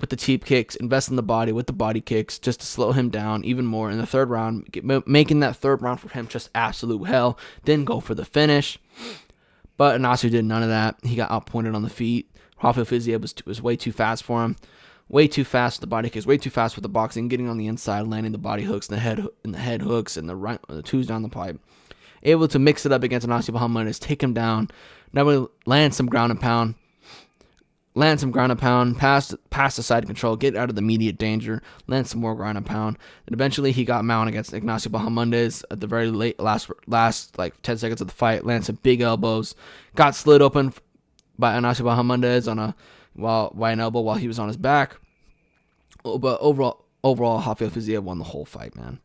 With the cheap kicks, invest in the body with the body kicks just to slow him down even more in the third round, making that third round for him just absolute hell. Then go for the finish. But Anasu did none of that. He got outpointed on the feet. Rafael Fiziev was way too fast for him. Way too fast with the body kicks, way too fast with the boxing, getting on the inside, landing the body hooks and the head hooks and the twos down the pipe. Able to mix it up against Alekseeva Muhammad, take him down. Never land some ground and pound. Pass the side control, get out of the immediate danger, land some more ground and pound. And eventually he got mount against Ignacio Bahamondes at the very last like 10 seconds of the fight, land some big elbows, got slid open by Ignacio Bahamondes by an elbow while he was on his back. But overall, Rafael Fiziev won the whole fight, man.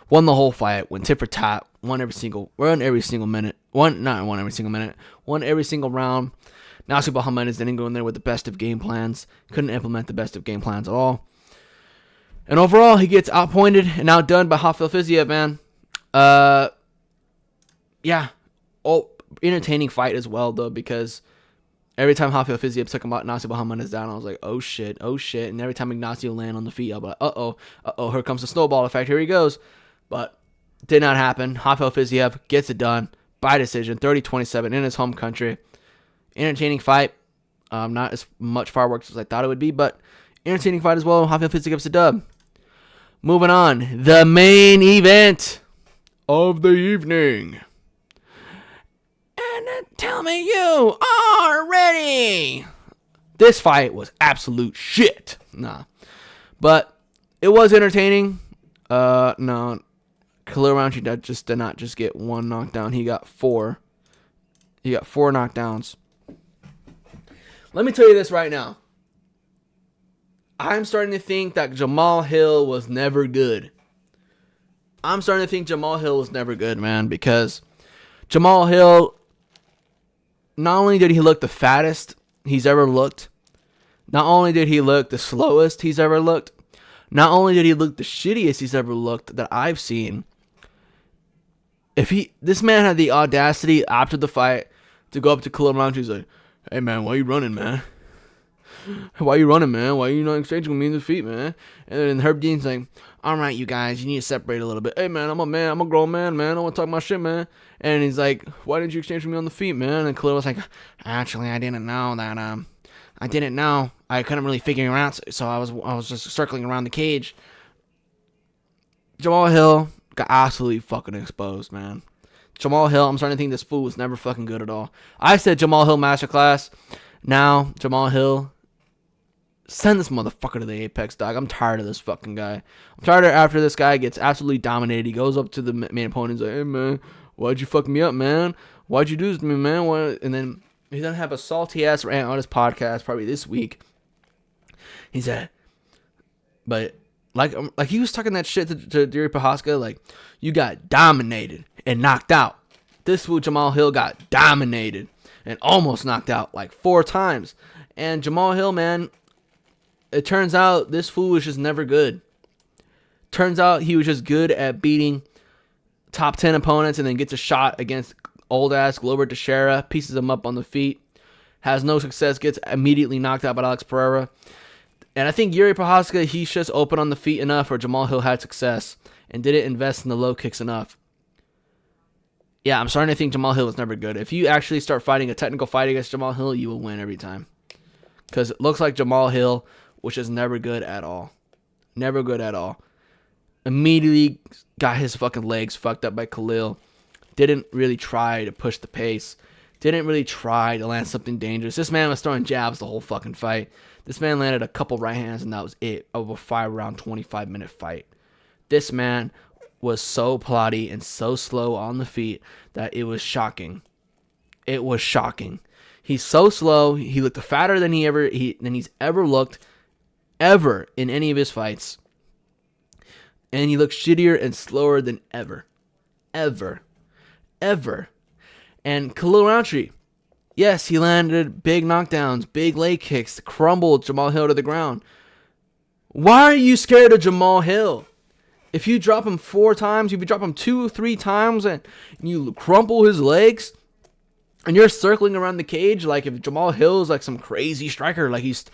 Won the whole fight, went tit for tat, won every single round. Nasir Bahamondes didn't go in there with the best of game plans. Couldn't implement the best of game plans at all. And overall, he gets outpointed and outdone by Rafael Fiziev, man. Entertaining fight as well, though, because every time Rafael Fiziev took Nasir Bahamondes down, I was like, oh shit. And every time Ignacio land on the feet, I'll be like, uh-oh, here comes the snowball effect, here he goes. But did not happen. Rafael Fiziev gets it done by decision, 30-27 in his home country. Entertaining fight. Not as much fireworks as I thought it would be, but entertaining fight as well. Rafael Fiziev gets a dub. Moving on. The main event of the evening. And tell me you are ready. This fight was absolute shit. Nah. But it was entertaining. No. Khalil Rountree did not just get one knockdown. He got 4. He got 4 knockdowns. Let me tell you this right now. I'm starting to think that Jamahal Hill was never good. Man, because Jamahal Hill, not only did he look the fattest he's ever looked, not only did he look the slowest he's ever looked, not only did he look the shittiest he's ever looked that I've seen. This man had the audacity after the fight to go up to Khalil Rountree. He's like, hey, man, why you running, man? Why you not exchanging with me in the feet, man? And then Herb Dean's like, all right, you guys, you need to separate a little bit. Hey, man, I'm a grown man, I want to talk my shit, man. And he's like, why didn't you exchange with me on the feet, man? And Khalil was like, actually, I didn't know that, I couldn't really figure it out, so I was just circling around the cage. Jamahal Hill got absolutely fucking exposed, man. Jamahal Hill, I'm starting to think this fool was never fucking good at all. I said Jamahal Hill masterclass. Now, Jamahal Hill, send this motherfucker to the apex, dog. I'm tired of this fucking guy. I'm tired of after this guy gets absolutely dominated. He goes up to the main opponent and he's like, hey, man, why'd you fuck me up, man? Why'd you do this to me, man? And then he's going to have a salty-ass rant on his podcast probably this week. He said, but like he was talking that shit to Daria Prochazka, like, you got dominated and knocked out. This fool Jamahal Hill got dominated and almost knocked out like 4 times. And Jamahal Hill, man, it turns out this fool was just never good. Turns out he was just good at beating top 10 opponents and then gets a shot against old-ass Glover Teixeira, pieces him up on the feet, has no success, gets immediately knocked out by Alex Pereira. And I think Yuri Prochazka, he's just open on the feet enough where Jamahal Hill had success and didn't invest in the low kicks enough. Yeah, I'm starting to think Jamahal Hill was never good. If you actually start fighting a technical fight against Jamahal Hill, you will win every time. Because it looks like Jamahal Hill was just never good at all. Never good at all. Immediately got his fucking legs fucked up by Khalil. Didn't really try to push the pace. Didn't really try to land something dangerous. This man was throwing jabs the whole fucking fight. This man landed a couple right hands and that was it. Of a 5-round, 25-minute fight. This man was so plotty and so slow on the feet that it was shocking. It was shocking. He's so slow. He looked fatter than he's ever looked ever in any of his fights. And he looked shittier and slower than ever. Ever. And Khalil Rountree, yes, he landed big knockdowns, big leg kicks, crumbled Jamahal Hill to the ground. Why are you scared of Jamahal Hill? If you drop him 4 times, if you drop him 2 3 times and you crumple his legs and you're circling around the cage, like if Jamahal Hill is like some crazy striker, like he's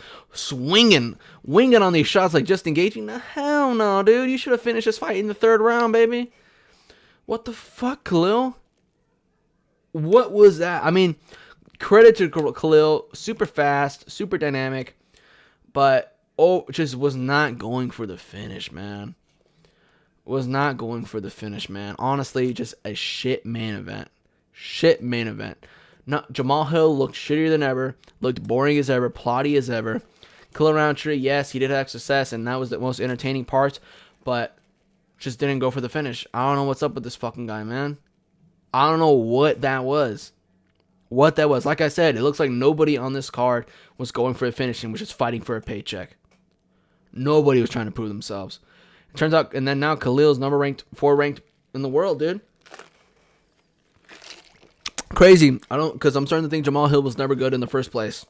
winging on these shots, like just engaging, hell no, dude. You should have finished this fight in the 3rd round, baby. What the fuck, Khalil? What was that? I mean, credit to Khalil, super fast, super dynamic, but just was not going for the finish, man. Was not going for the finish, man. Honestly, just a shit main event. Shit main event. Jamahal Hill looked shittier than ever, looked boring as ever, plotty as ever. Khalil Rountree, yes, he did have success, and that was the most entertaining part, but just didn't go for the finish. I don't know what's up with this fucking guy, man. I don't know what that was. Like I said, it looks like nobody on this card was going for a finish and was just fighting for a paycheck. Nobody was trying to prove themselves. It turns out, and then now Khalil's 4 ranked in the world, dude. Crazy. Because I'm starting to think Jamahal Hill was never good in the first place.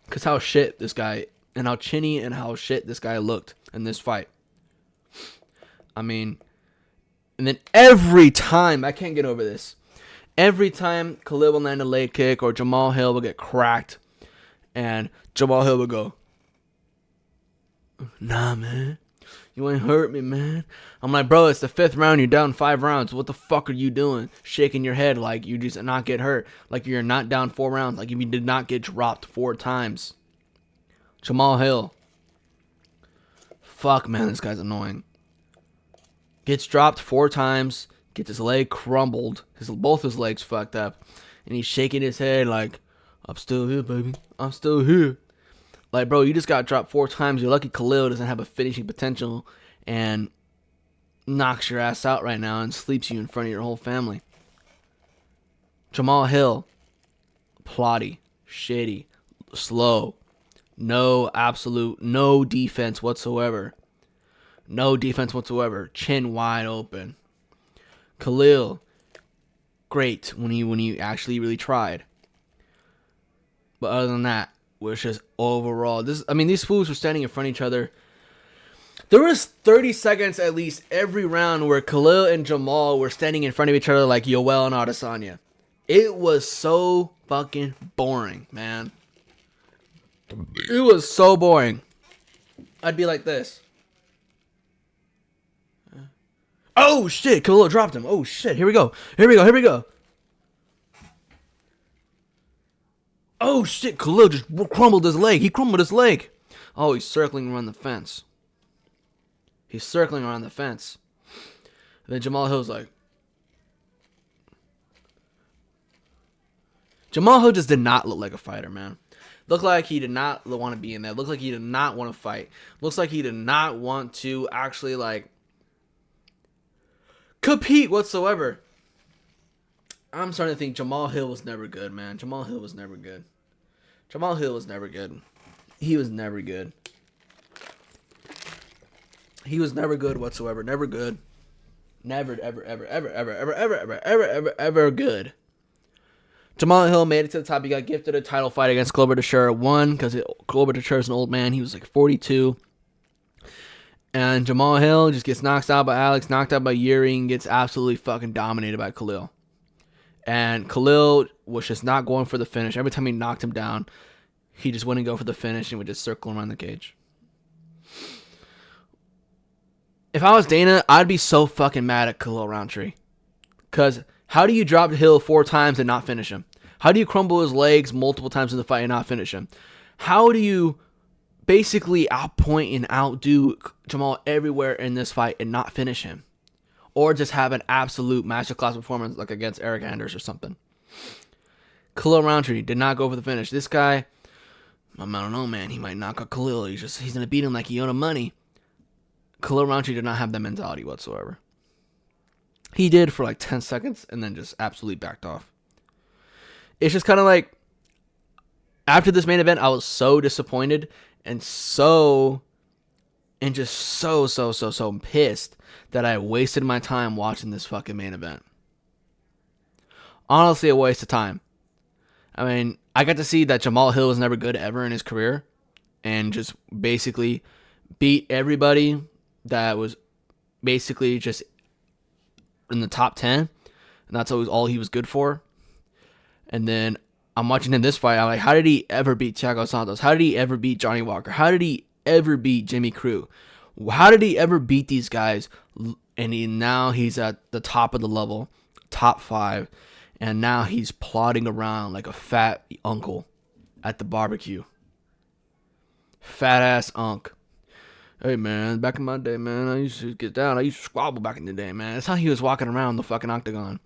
Because how shit this guy, and how chinny and how shit this guy looked in this fight. I mean, and then every time, I can't get over this. Every time Khalil will land a leg kick or Jamahal Hill will get cracked, and Jamahal Hill will go, nah, man. You ain't hurt me, man. I'm like, bro, it's the 5th round. You're down 5 rounds. What the fuck are you doing? Shaking your head like you just not get hurt. Like you're not down 4 rounds. Like if you did not get dropped 4 times. Jamahal Hill. Fuck, man, this guy's annoying. Gets dropped 4 times. Gets his leg crumbled. Both his legs fucked up. And he's shaking his head like, I'm still here, baby. I'm still here. Like, bro, you just got dropped 4 times. You're lucky Khalil doesn't have a finishing potential and knocks your ass out right now and sleeps you in front of your whole family. Jamahal Hill, plotty, shitty, slow, no defense whatsoever. No defense whatsoever. Chin wide open. Khalil, great when you actually really tried. But other than that, was just overall. These fools were standing in front of each other. There was 30 seconds at least every round where Khalil and Jamahal were standing in front of each other like Yoel and Adesanya. It was so fucking boring, man. It was so boring. I'd be like this. Oh shit, Khalil dropped him. Oh shit, here we go. Oh shit, Khalil just crumbled his leg. He crumbled his leg. Oh, he's circling around the fence. And then Jamahal Hill's like... Jamahal Hill just did not look like a fighter, man. Looked like he did not want to be in there. Looked like he did not want to fight. Looks like he did not want to actually, like, compete whatsoever. I'm starting to think Jamahal Hill was never good, man. Jamahal Hill was never good. He was never good. He was never good whatsoever. Never good. Never, ever good. Jamahal Hill made it to the top. He got gifted a title fight against Glover Teixeira. Won because Glover Teixeira is an old man. He was like 42. And Jamahal Hill just gets knocked out by Alex, knocked out by Jooyung, gets absolutely fucking dominated by Khalil. And Khalil was just not going for the finish. Every time he knocked him down, he just wouldn't go for the finish and would just circle around the cage. If I was Dana, I'd be so fucking mad at Khalil Rountree. Because how do you drop Hill 4 times and not finish him? How do you crumble his legs multiple times in the fight and not finish him? How do you basically outpoint and outdo Jamahal everywhere in this fight and not finish him? Or just have an absolute masterclass performance like against Eric Anders or something. Khalil Rountree did not go for the finish. This guy, I don't know, man. He might knock out Khalil. He's going to beat him like he owed him money. Khalil Rountree did not have that mentality whatsoever. He did for like 10 seconds and then just absolutely backed off. It's just kind of like, after this main event, I was so disappointed and so pissed that I wasted my time watching this fucking main event. Honestly, a waste of time. I mean, I got to see that Jamahal Hill was never good ever in his career and just basically beat everybody that was basically just in the top 10, and that's always all he was good for. And then I'm watching in this fight. I'm like, how did he ever beat Thiago Santos? How did he ever beat Johnny Walker? How did he ever beat Jimmy Crew? How did he ever beat these guys? And now he's at the top of the level, top 5, and now he's plodding around like a fat uncle at the barbecue. Fat ass unk. Hey man, back in my day, man, I used to get down. I used to squabble back in the day, man. That's how he was walking around the fucking octagon.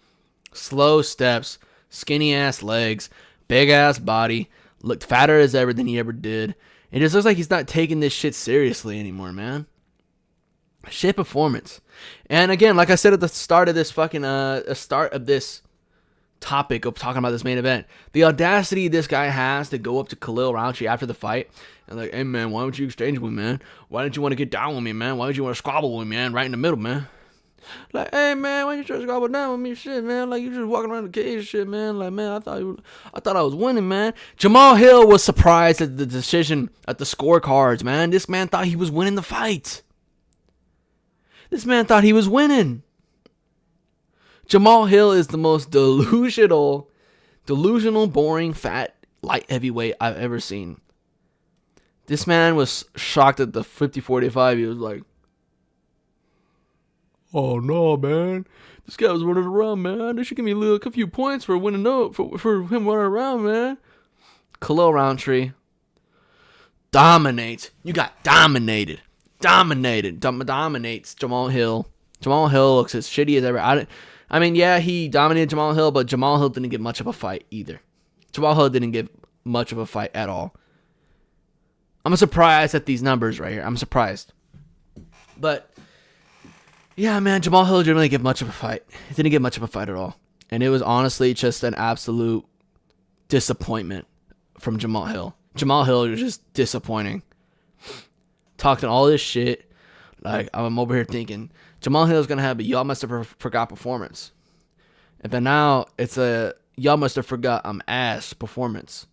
Slow steps, skinny ass legs, big ass body, looked fatter as ever than he ever did. It just looks like he's not taking this shit seriously anymore, man. Shit performance. And again, like I said at the start of this fucking topic of talking about this main event, the audacity this guy has to go up to Khalil Rountree after the fight and like, hey man, why don't you exchange with me, man? Why don't you want to get down with me, man? Why don't you want to squabble with me, man? Right in the middle, man. Like, hey man, why you try to squabble down with me, shit, man? Like, you just walking around the cage, shit, man. Like, man, I thought I was winning, man. Jamahal Hill was surprised at the decision at the scorecards, man. This man thought he was winning the fight. This man thought he was winning. Jamahal Hill is the most delusional, boring, fat, light heavyweight I've ever seen. This man was shocked at the 50-45. He was like, oh no, man. This guy was running around, man. They should give me a few points for winning for him running around, man. Khalil Rountree dominates. You got dominated. Dominates Jamahal Hill. Jamahal Hill looks as shitty as ever. I mean, yeah, he dominated Jamahal Hill, but Jamahal Hill didn't get much of a fight either. Jamahal Hill didn't get much of a fight at all. I'm surprised at these numbers right here. I'm surprised. But, yeah, man, Jamahal Hill didn't really get much of a fight. He didn't get much of a fight at all. And it was honestly just an absolute disappointment from Jamahal Hill. Jamahal Hill was just disappointing. Talking all this shit. Like, I'm over here thinking, Jamahal Hill's going to have a y'all must have forgot performance. And then now it's a y'all must have forgot I'm ass performance.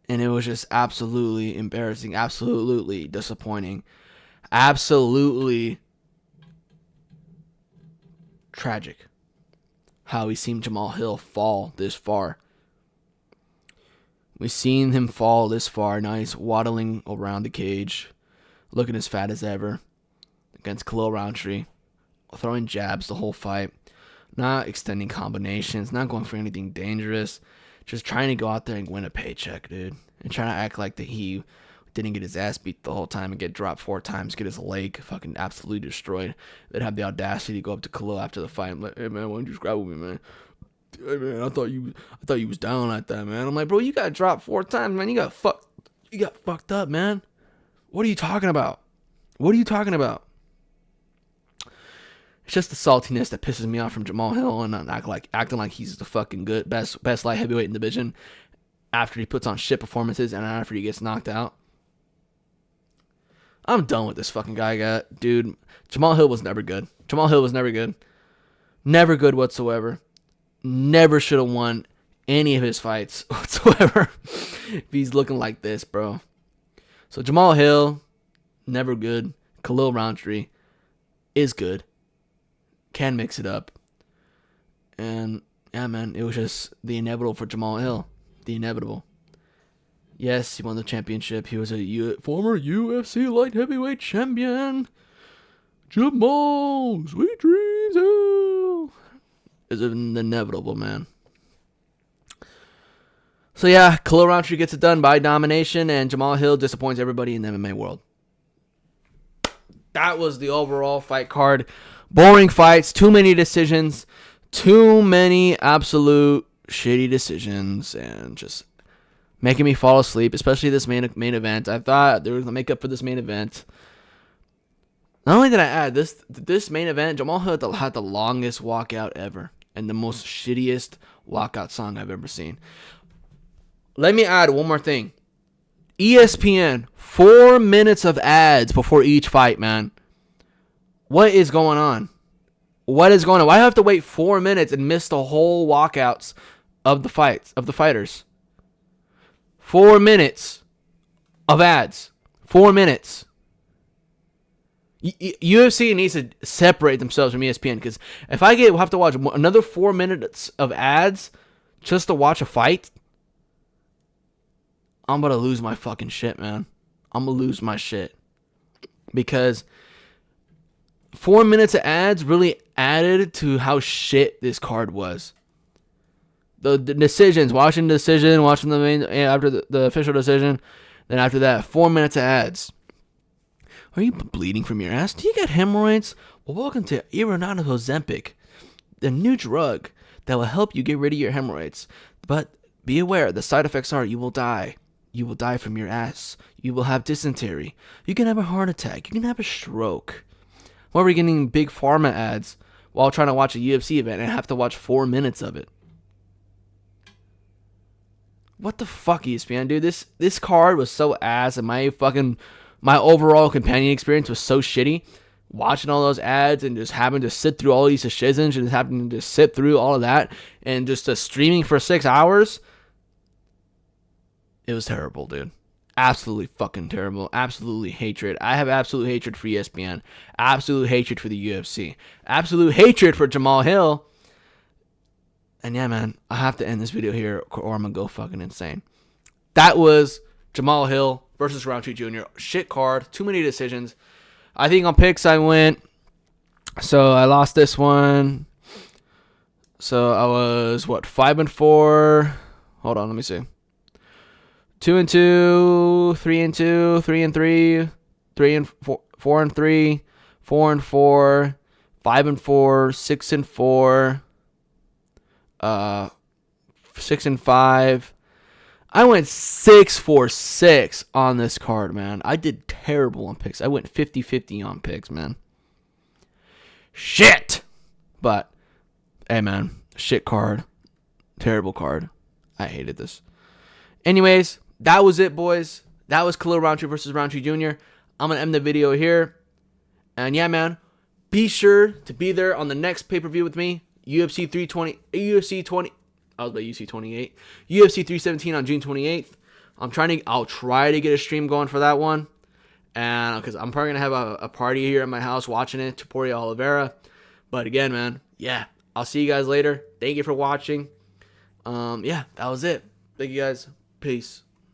And it was just absolutely embarrassing. Absolutely disappointing. Absolutely tragic. How we seen Jamahal Hill fall this far. We've seen him fall this far. Now he's waddling around the cage. Looking as fat as ever. Against Khalil Rountree. Throwing jabs the whole fight. Not extending combinations. Not going for anything dangerous. Just trying to go out there and win a paycheck, dude. And trying to act like that he didn't get his ass beat the whole time and get dropped 4 times. Get his leg fucking absolutely destroyed. They'd have the audacity to go up to Khalil after the fight. I'm like, hey man, why don't you just grab with me, man? Hey man, I thought you was down like that, man. I'm like, bro, you got dropped 4 times, man. You got fucked up, man. What are you talking about? It's just the saltiness that pisses me off from Jamahal Hill and not acting like he's the fucking good best light heavyweight in the division after he puts on shit performances and after he gets knocked out. I'm done with this fucking guy, dude. Jamahal Hill was never good. Never good whatsoever. Never should have won any of his fights whatsoever if he's looking like this, bro. So Jamahal Hill, never good. Khalil Rountree is good. Can mix it up. And, yeah, man, it was just the inevitable for Jamahal Hill. The inevitable. Yes, he won the championship. He was a former UFC light heavyweight champion. Jamal, sweet dreams, Hill. Is an inevitable, man. So, yeah, Khalil Rountree gets it done by domination, and Jamahal Hill disappoints everybody in the MMA world. That was the overall fight card. Boring fights, too many decisions, too many absolute shitty decisions, and just making me fall asleep, especially this main event. I thought they were going to make up for this main event. Not only did I add this main event, Jamahal Hill had the longest walkout ever, and the most shittiest walkout song I've ever seen. Let me add one more thing. ESPN, 4 minutes of ads before each fight, man. What is going on? Why do I have to wait 4 minutes and miss the whole walkouts of the fighters? 4 minutes of ads. 4 minutes. UFC needs to separate themselves from ESPN, because if I have to watch another 4 minutes of ads just to watch a fight, I'm going to lose my fucking shit, man. I'm going to lose my shit. Because 4 minutes of ads really added to how shit this card was. The decisions, watching the decision, watching the main, after the official decision, then after that, 4 minutes of ads. Are you bleeding from your ass? Do you get hemorrhoids? Well, welcome to Irina Ozempic, the new drug that will help you get rid of your hemorrhoids. But be aware, the side effects are you will die. You will die from your ass. You will have dysentery. You can have a heart attack. You can have a stroke. Why are we getting big pharma ads while trying to watch a UFC event and have to watch 4 minutes of it? What the fuck, ESPN, dude? This card was so ass, and my overall companion experience was so shitty. Watching all those ads and just having to sit through all these decisions and just having to sit through all of that and just streaming for 6 hours. It was terrible, dude. Absolutely fucking terrible. Absolutely hatred. I have absolute hatred for ESPN. Absolute hatred for the UFC. Absolute hatred for Jamahal Hill. And yeah, man, I have to end this video here or I'm going to go fucking insane. That was Jamahal Hill versus Rountree Jr. Shit card. Too many decisions. I think on picks I went. So I lost this one. So I was, 5-4. Hold on, let me see. 2-2, 3-2, 3-3, 3-4, 4-3, 4-4, 5-4, 6-4, 6-5. I went 6-4-6 on this card, man. I did terrible on picks. I went 50-50 on picks, man. Shit! But, hey, man. Shit card. Terrible card. I hated this. Anyways, that was it, boys. That was Khalil Rountree versus Rountree Jr. I'm going to end the video here. And yeah, man. Be sure to be there on the next pay-per-view with me. UFC 328. UFC 317 on June 28th. I'll try to get a stream going for that one. And because I'm probably going to have a party here at my house watching it. Topuria Oliveira. But again, man. Yeah. I'll see you guys later. Thank you for watching. Yeah, that was it. Thank you guys. Peace.